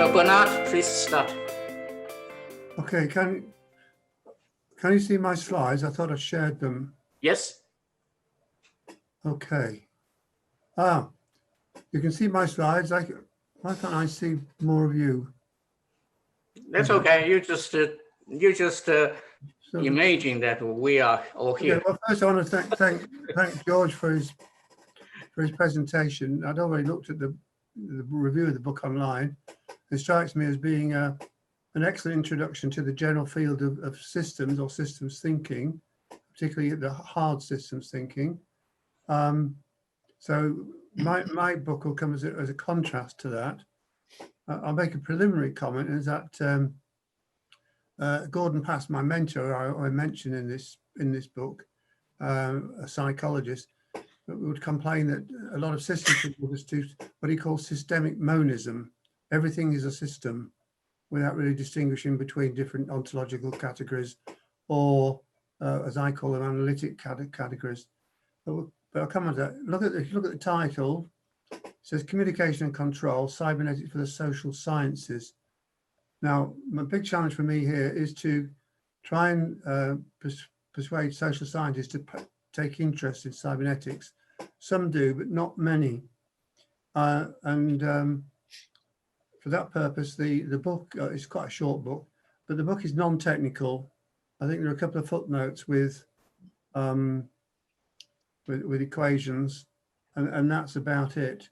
So Bernard, please start. Okay, can you see my slides? I thought I shared them. Yes. Okay. You can see my slides. Why can't I see more of you? That's okay. You just imagine that we are all here. Okay, well, first I want to thank George for his presentation. I'd already looked at the review of the book online. It strikes me as being an excellent introduction to the general field of systems or systems thinking, particularly the hard systems thinking. So my book will come as a contrast to that. I'll make a preliminary comment, is that Gordon Pass, my mentor, I mentioned in this book, a psychologist, would complain that a lot of systems people just do what he calls systemic monism. Everything is a system without really distinguishing between different ontological categories or, as I call them, analytic categories. But I'll come on to that. Look at the title. It says Communication and Control, Cybernetics for the Social Sciences. Now, my big challenge for me here is to try and persuade social scientists to take interest in cybernetics. Some do, but not many. For that purpose, the book is quite a short book, but the book is non-technical. I think there are a couple of footnotes with equations, and that's about it.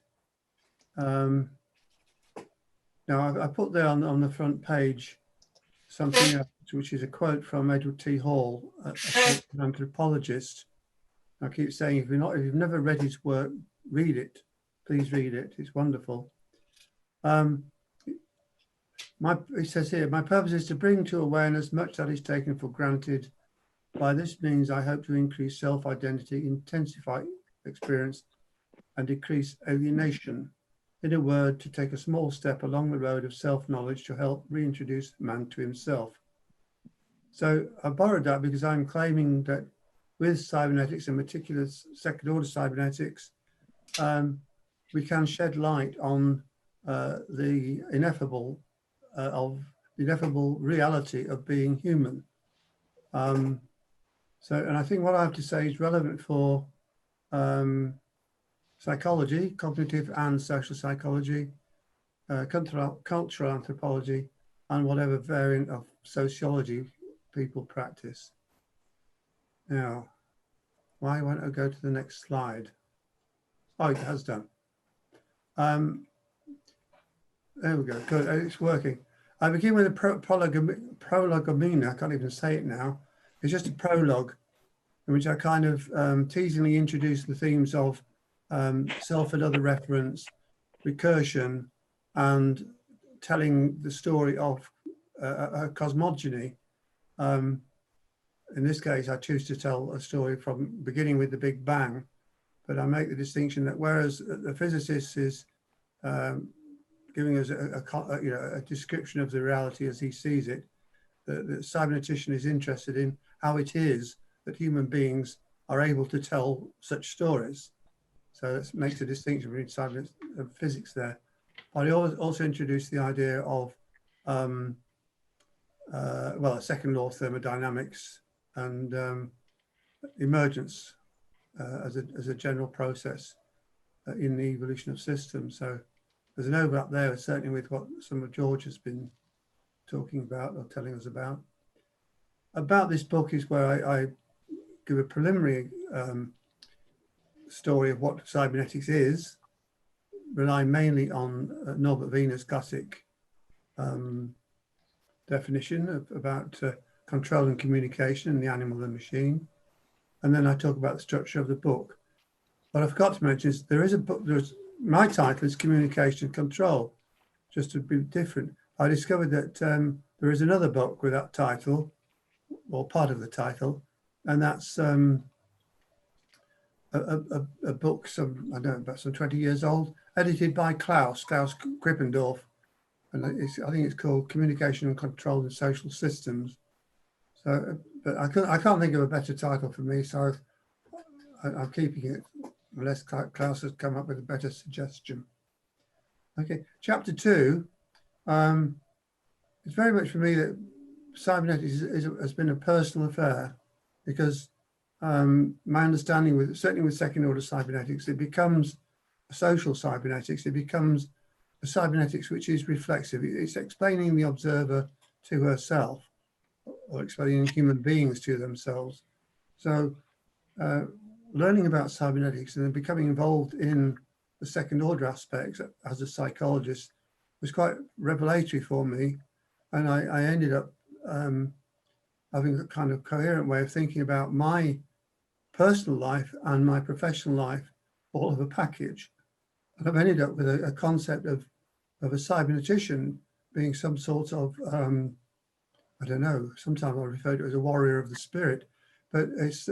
Now, I put there on the front page something else, which is a quote from Edward T. Hall, an anthropologist. I keep saying, if you've never read his work, read it. Please read it. It's wonderful. He says here, my purpose is to bring to awareness much that is taken for granted. By this means, I hope to increase self-identity, intensify experience, and decrease alienation. In a word, to take a small step along the road of self-knowledge to help reintroduce man to himself. So I borrowed that because I'm claiming that with cybernetics, in particular second-order cybernetics, we can shed light on the ineffable reality of being human. And I think what I have to say is relevant for psychology, cognitive and social psychology, cultural anthropology, and whatever variant of sociology people practice. Now, why won't I go to the next slide? Oh, it has done. There we go, good, it's working. I begin with a prolegomena, I can't even say it now. It's just a prologue in which I kind of teasingly introduce the themes of self and other reference, recursion, and telling the story of a cosmogony. In this case, I choose to tell a story from beginning with the Big Bang, but I make the distinction that whereas the physicist is giving us a description of the reality as he sees it, the cybernetician is interested in how it is that human beings are able to tell such stories. So that makes a distinction between science and physics there. But I also introduced the idea of, a second law of thermodynamics and emergence as a general process in the evolution of systems. So there's an overlap there, certainly with what some of George has been talking about or telling us about. About this book is where I give a preliminary story of what cybernetics is, relying mainly on Norbert Wiener's classic definition about control and communication in the animal and machine. And then I talk about the structure of the book. What I forgot to mention is there is a book, my title is Communication and Control, just to be different. I discovered that there is another book with that title, or part of the title, and that's a book, I don't know, about some 20 years old, edited by Klaus Krippendorf, and I think it's called Communication and Control in Social Systems. So, but I can't think of a better title for me, so I'm keeping it, unless Klaus has come up with a better suggestion. Okay, chapter 2 It's very much for me that cybernetics has been a personal affair, because my understanding with, certainly with second order cybernetics, it becomes a social cybernetics. It becomes a cybernetics which is reflexive. It's explaining the observer to herself, or explaining human beings to themselves. So learning about cybernetics and then becoming involved in the second order aspects as a psychologist was quite revelatory for me. And I ended up having a kind of coherent way of thinking about my personal life and my professional life, all of a package. And I've ended up with a concept of a cybernetician being some sort of, I don't know, sometimes I refer to it as a warrior of the spirit, but it's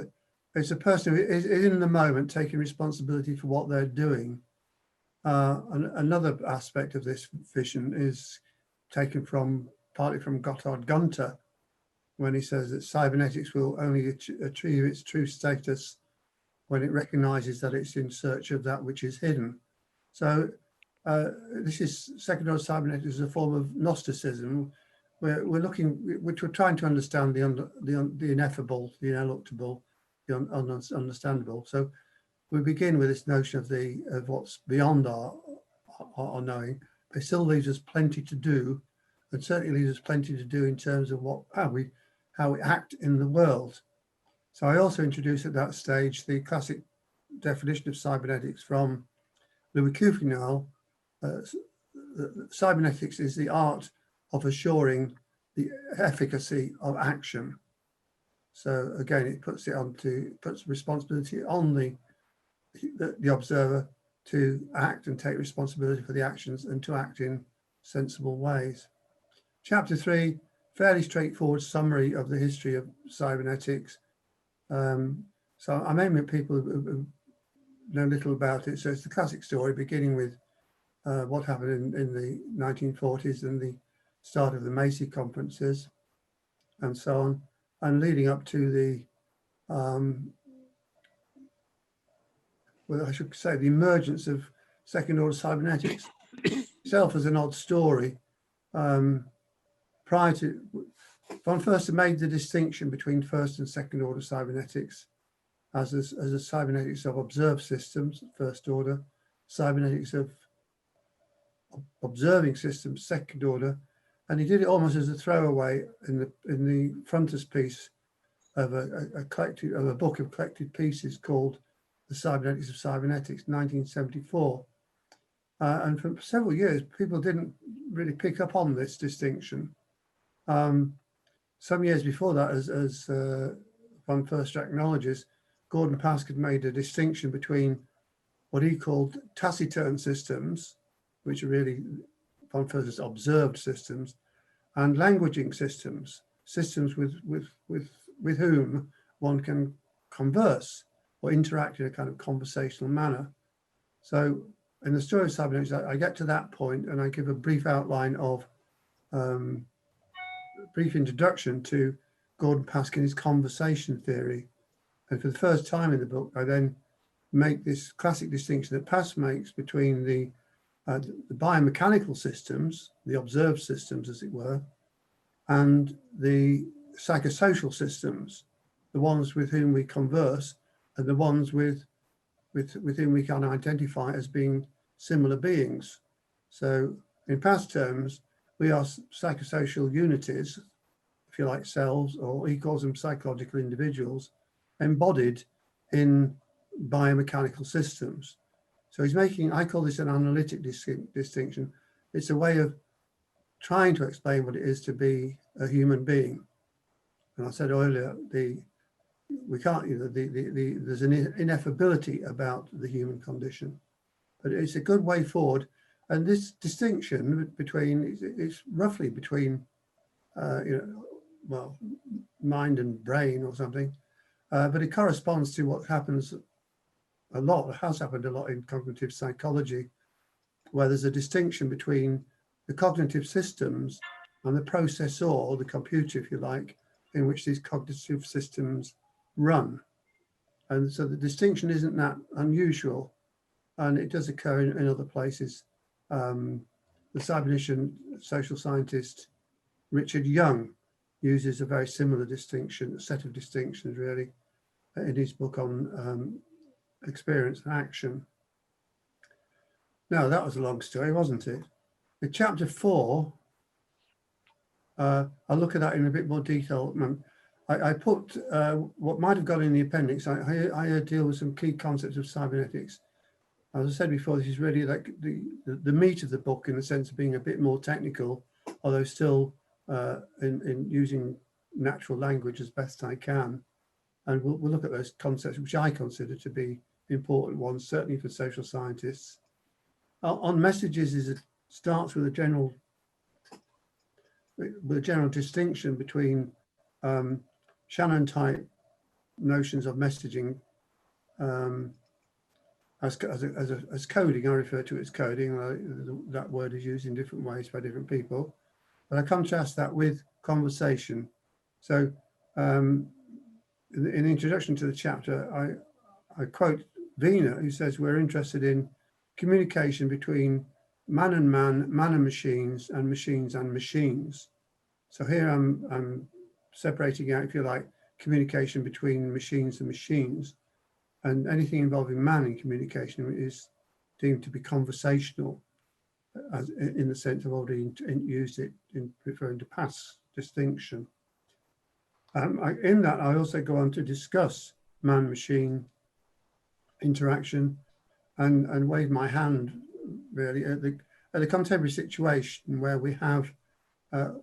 a person who is in the moment taking responsibility for what they're doing. And another aspect of this vision is taken partly from Gotthard Gunter, when he says that cybernetics will only achieve its true status when it recognizes that it's in search of that which is hidden. So this is second order cybernetics as a form of Gnosticism. We're trying to understand the ineffable, the ineluctable, the ununderstandable. So we begin with this notion of what's beyond our knowing. It still leaves us plenty to do, and certainly leaves us plenty to do in terms of how we act in the world. So I also introduced at that stage the classic definition of cybernetics from Louis Coufinal. Cybernetics is the art of assuring the efficacy of action. So again, it puts responsibility on the observer to act and take responsibility for the actions and to act in sensible ways. Chapter 3, fairly straightforward summary of the history of cybernetics. So I'm aiming at people who know little about it. So it's the classic story, beginning with what happened in the 1940s and the start of the Macy conferences and so on, and leading up to the, well, I should say, the emergence of second order cybernetics. Itself as an odd story. Prior to, von Foerster made the distinction between first and second order cybernetics as a cybernetics of observed systems, first order, cybernetics of observing systems, second order, and he did it almost as a throwaway in the frontispiece of a book of collected pieces called The Cybernetics of Cybernetics, 1974. And for several years, people didn't really pick up on this distinction. Some years before that, as von Foerster acknowledges, Gordon Pask had made a distinction between what he called taciturn systems, which are really von Foerster's observed systems, and languaging systems, systems with whom one can converse or interact in a kind of conversational manner. So in the story of cybernetics, I get to that point and I give a brief outline of, brief introduction to Gordon Pask and his conversation theory. And for the first time in the book, I then make this classic distinction that Pask makes between the biomechanical systems, the observed systems, as it were, and the psychosocial systems, the ones with whom we converse, and the ones with whom we can identify as being similar beings. So in past terms, we are psychosocial unities, if you like, cells, or he calls them psychological individuals, embodied in biomechanical systems. So he's making, I call this an analytic distinction. It's a way of trying to explain what it is to be a human being. And I said earlier, we can't, there's an ineffability about the human condition, but it's a good way forward. And this distinction it's roughly between, well, mind and brain or something, but it corresponds to what happens a lot, has happened a lot in cognitive psychology, where there's a distinction between the cognitive systems and the processor, the computer, if you like, in which these cognitive systems run. And so the distinction isn't that unusual, and it does occur in other places. the cybernetician social scientist Richard Young uses a very similar distinction, set of distinctions really, in his book on experience and action. Now, that was a long story, wasn't it? In chapter 4, I'll look at that in a bit more detail. I put what might have gone in the appendix. I deal with some key concepts of cybernetics. As I said before, this is really like the meat of the book in the sense of being a bit more technical, although still in using natural language as best I can. And we'll look at those concepts, which I consider to be important ones, certainly for social scientists. On messages, it starts with a general distinction between Shannon type notions of messaging as coding. I refer to it as coding. That word is used in different ways by different people, but I contrast that with conversation. So in the introduction to the chapter, I quote Vina, who says we're interested in communication between man and machines, and machines and machines. So here I'm separating out, if you like, communication between machines and machines, and anything involving man in communication is deemed to be conversational, as in the sense I've already used it in referring to past distinction. In that, I also go on to discuss man-machine interaction and wave my hand really at the contemporary situation where we have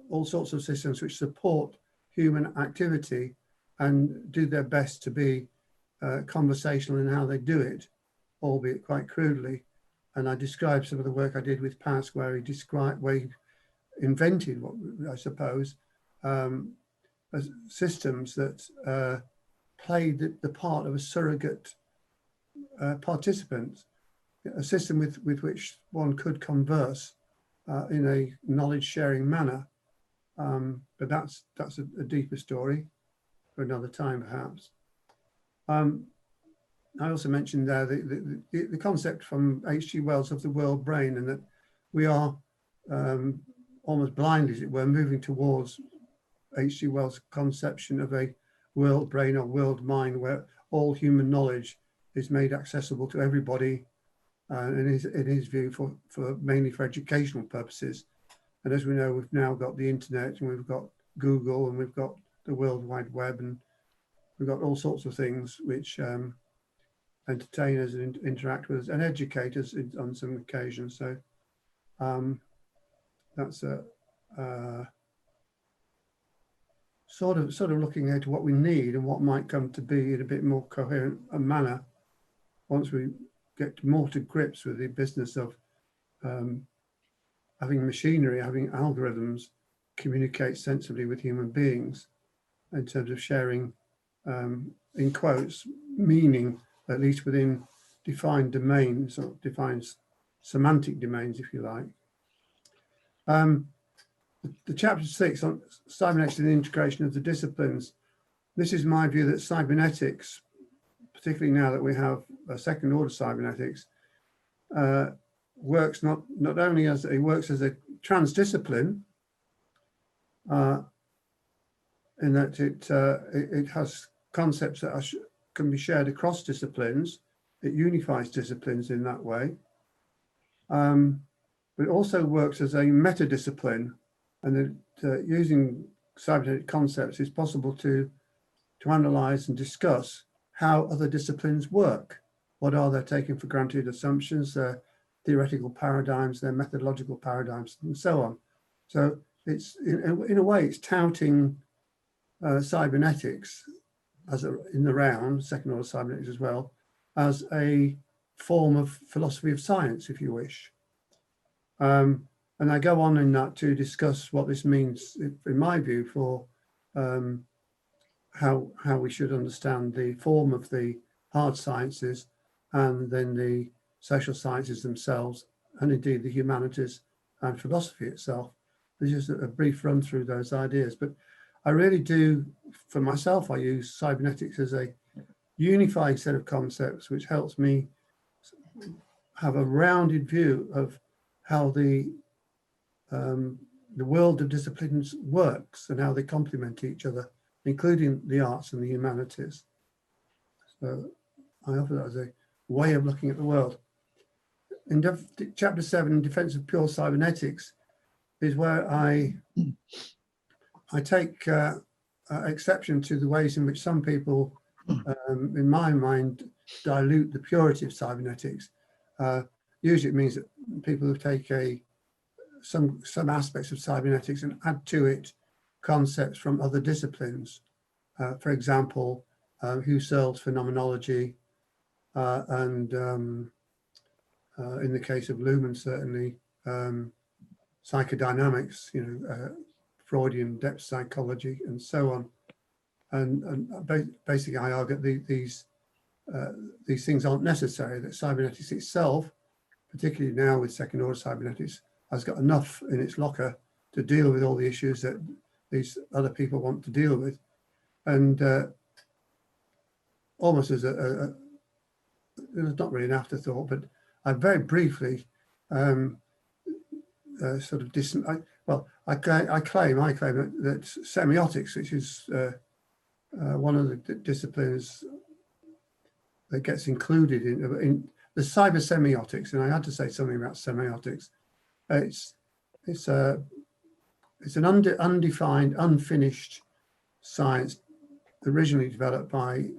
all sorts of systems which support human activity and do their best to be conversational in how they do it, albeit quite crudely. And I described some of the work I did with Pask, where he invented what I suppose systems that played the part of a surrogate participant, a system with which one could converse in a knowledge-sharing manner. But that's a deeper story for another time, perhaps. I also mentioned there the concept from H.G. Wells of the world brain, and that we are almost blindly, as it were, moving towards H.G. Wells' conception of a world brain or world mind, where all human knowledge is made accessible to everybody, in his view, for mainly for educational purposes. And as we know, we've now got the internet, and we've got Google, and we've got the World Wide Web, and we've got all sorts of things which entertain us and interact with us and educate us on some occasions. So that's a sort of looking at what we need and what might come to be in a bit more coherent manner once we get more to grips with the business of having machinery, having algorithms communicate sensibly with human beings in terms of sharing, in quotes, meaning, at least within defined domains, or defined semantic domains, if you like. The chapter 6 on cybernetics and the integration of the disciplines. This is my view that cybernetics, particularly now that we have a second order cybernetics, works not only as it works as a transdiscipline, in that it has concepts that can be shared across disciplines. It unifies disciplines in that way. But it also works as a meta-discipline, and that using cybernetic concepts is possible to analyze and discuss how other disciplines work. What are their taken for granted assumptions, their theoretical paradigms, their methodological paradigms, and so on. So it's in a way, it's touting cybernetics as in the round, second order cybernetics as well, as a form of philosophy of science, if you wish. And I go on in that to discuss what this means, in my view, for how we should understand the form of the hard sciences, and then the social sciences themselves, and indeed the humanities and philosophy itself. There's just a brief run through those ideas. But I really do, for myself, I use cybernetics as a unifying set of concepts, which helps me have a rounded view of how the the world of disciplines works and how they complement each other, including the arts and the humanities. So I offer that as a way of looking at the world. In chapter 7, in Defense of Pure Cybernetics, is where I take exception to the ways in which some people, in my mind, dilute the purity of cybernetics. Usually it means that people who take some aspects of cybernetics and add to it concepts from other disciplines. For example, Husserl's phenomenology, and in the case of Luhmann, certainly psychodynamics, Freudian depth psychology, and so on. And basically, I argue that these things aren't necessary. That cybernetics itself, particularly now with second-order cybernetics, has got enough in its locker to deal with all the issues that these other people want to deal with. And almost as it was not really an afterthought, but I very briefly sort of I claim that semiotics, which is one of the disciplines that gets included in the cyber semiotics, and I had to say something about semiotics. It's an undefined, unfinished science originally developed by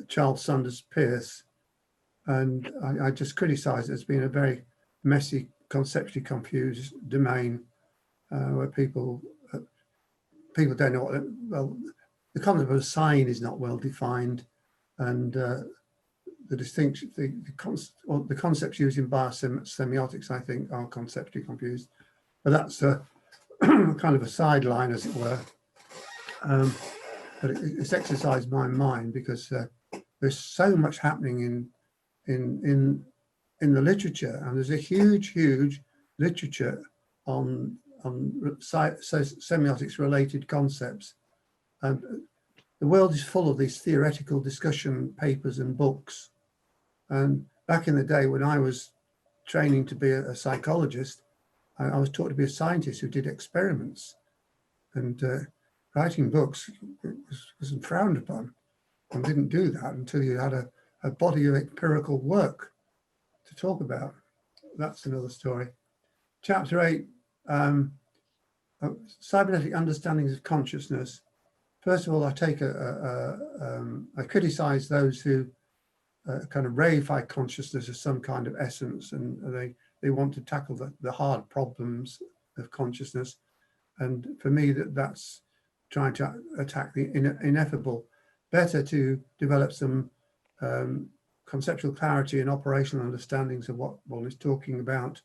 Charles Sanders Peirce, and I just criticise it as being a very messy, conceptually confused domain where people don't know what. Well, the concept of a sign is not well defined, and the distinction, the concepts used in biosemiotics, I think, are conceptually confused. But that's kind of a sideline, as it were. But it's exercised my mind because there's so much happening in the literature, and there's a huge literature on semiotics related concepts. And the world is full of these theoretical discussion papers and books. And back in the day when I was training to be a psychologist, I was taught to be a scientist who did experiments, and writing books was frowned upon, and didn't do that until you had a body of empirical work to talk about. That's another story. Chapter 8, cybernetic understandings of consciousness. First of all, I take I criticize those who kind of reify consciousness as some kind of essence, and they want to tackle the hard problems of consciousness. And for me, that's trying to attack the ineffable. Better to develop some conceptual clarity and operational understandings of what one is talking about.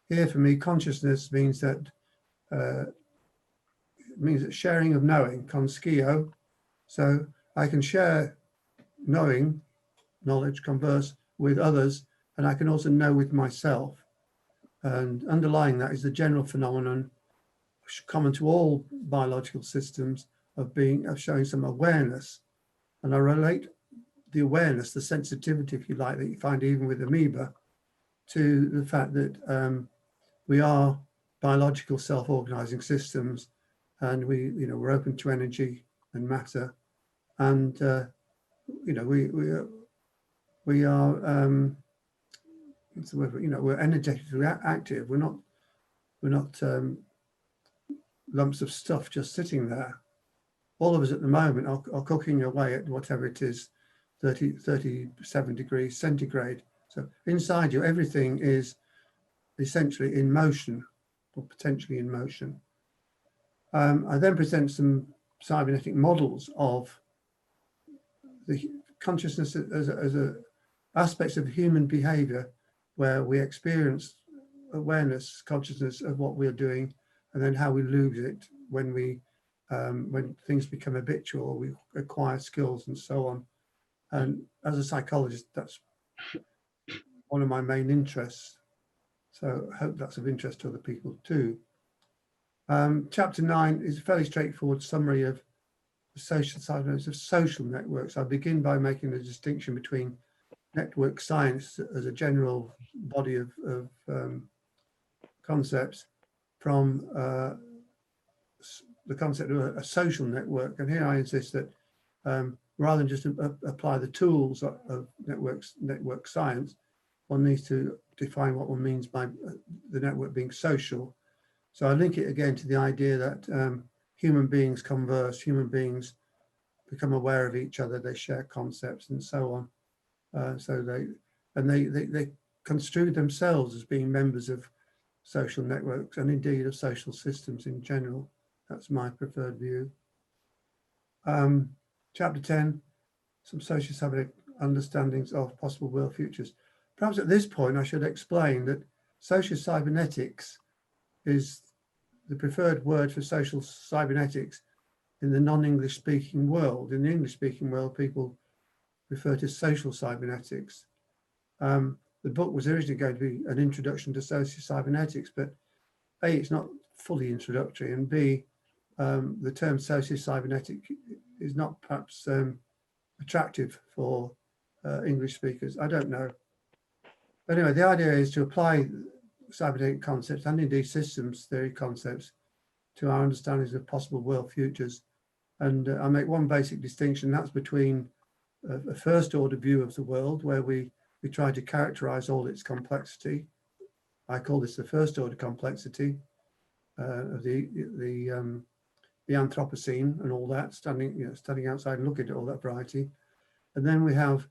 Here, for me, consciousness means that sharing of knowing, conscio. So I can share knowledge, converse with others, and I can also know with myself. And underlying that is the general phenomenon common to all biological systems of showing some awareness. And I relate the awareness, the sensitivity, if you like, that you find even with amoeba, to the fact that we are biological self-organizing systems, and we're open to energy and matter, and we are what's the word? We're energetically active. We're not lumps of stuff just sitting there. All of us at the moment are cooking away at whatever it is, 37 degrees centigrade. So inside you, everything is essentially in motion, or potentially in motion. I then present some cybernetic models of the consciousness as aspects of human behavior, where we experience awareness, consciousness of what we're doing, and then how we lose it when things become habitual, we acquire skills and so on. And as a psychologist, that's one of my main interests. So I hope that's of interest to other people too. Chapter 9 is a fairly straightforward summary of the social cybernetics of social networks. I begin by making the distinction between network science as a general body of concepts from the concept of a social network. And here I insist that rather than just apply the tools of network science, one needs to define what one means by the network being social. So I link it again to the idea that human beings converse, human beings become aware of each other, they share concepts and so on. So they construe themselves as being members of social networks and indeed of social systems in general. That's my preferred view. Chapter 10, some socio-cybernetic understandings of possible world futures. Perhaps at this point I should explain that socio-cybernetics is the preferred word for social cybernetics in the non-English speaking world. In the English speaking world, people refer to social cybernetics. The book was originally going to be an introduction to socio-cybernetics, but A, it's not fully introductory, and B, the term socio-cybernetic is not perhaps attractive for English speakers. I don't know. But anyway, the idea is to apply cybernetic concepts and indeed systems theory concepts to our understandings of possible world futures. And I make one basic distinction, that's between a first order view of the world where we try to characterize all its complexity. I call this the first order complexity of the Anthropocene and all that, standing outside and looking at all that variety. And then we have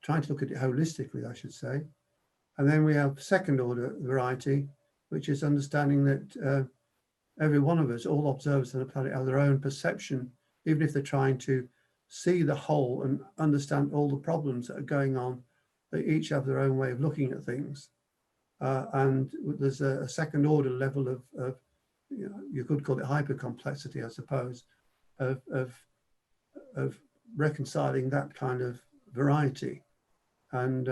trying to look at it holistically, I should say. And then we have second order variety, which is understanding that every one of us, all observers on the planet, have their own perception, even if they're trying to see the whole and understand all the problems that are going on. They each have their own way of looking at things. And there's a second order level of you could call it hypercomplexity, I suppose, of reconciling that kind of variety. And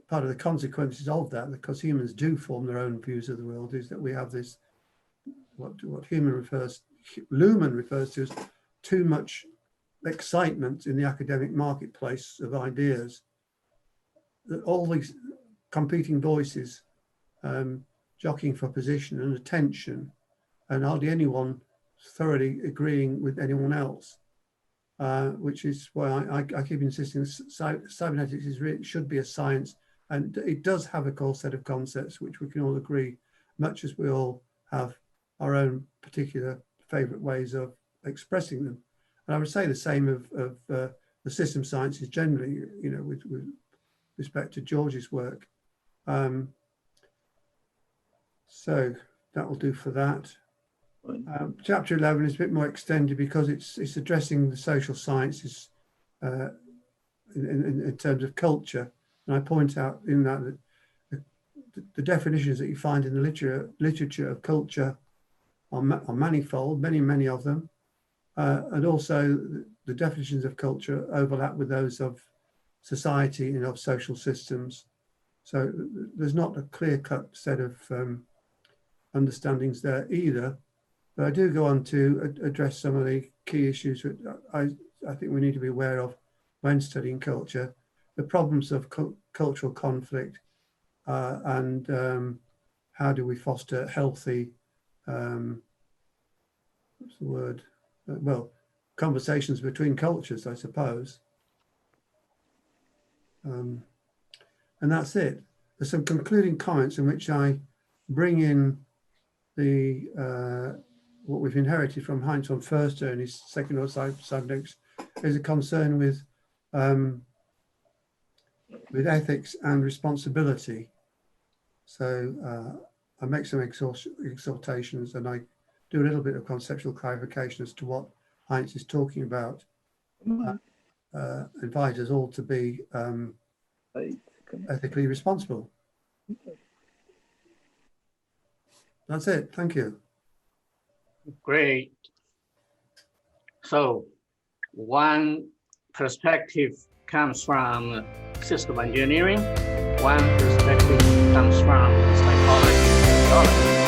part of the consequences of that, because humans do form their own views of the world, is that we have this, what Luhmann refers to as too much excitement in the academic marketplace of ideas. That all these competing voices jockeying for position and attention, and hardly anyone thoroughly agreeing with anyone else, which is why I keep insisting cybernetics should be a science, and it does have a core set of concepts which we can all agree, much as we all have our own particular favorite ways of expressing them. And I would say the same of the system sciences generally, with respect to George's work. So that will do for that. Chapter 11 is a bit more extended because it's addressing the social sciences in terms of culture. And I point out in that the definitions that you find in the literature of culture are manifold, many of them. And also the definitions of culture overlap with those of society and of social systems. So there's not a clear-cut set of understandings there either. But I do go on to address some of the key issues that I think we need to be aware of when studying culture, the problems of cultural conflict, and how do we foster healthy, what's the word? Well, conversations between cultures, I suppose. And that's it. There's some concluding comments in which I bring in the what we've inherited from Heinz von Förster in his second order cybernetics is a concern with ethics and responsibility. So I make some exhortations and I do a little bit of conceptual clarification as to what Heinz is talking about. Invite us all to be ethically responsible. That's it. Thank you. Great. So one perspective comes from system engineering, one perspective comes from psychology.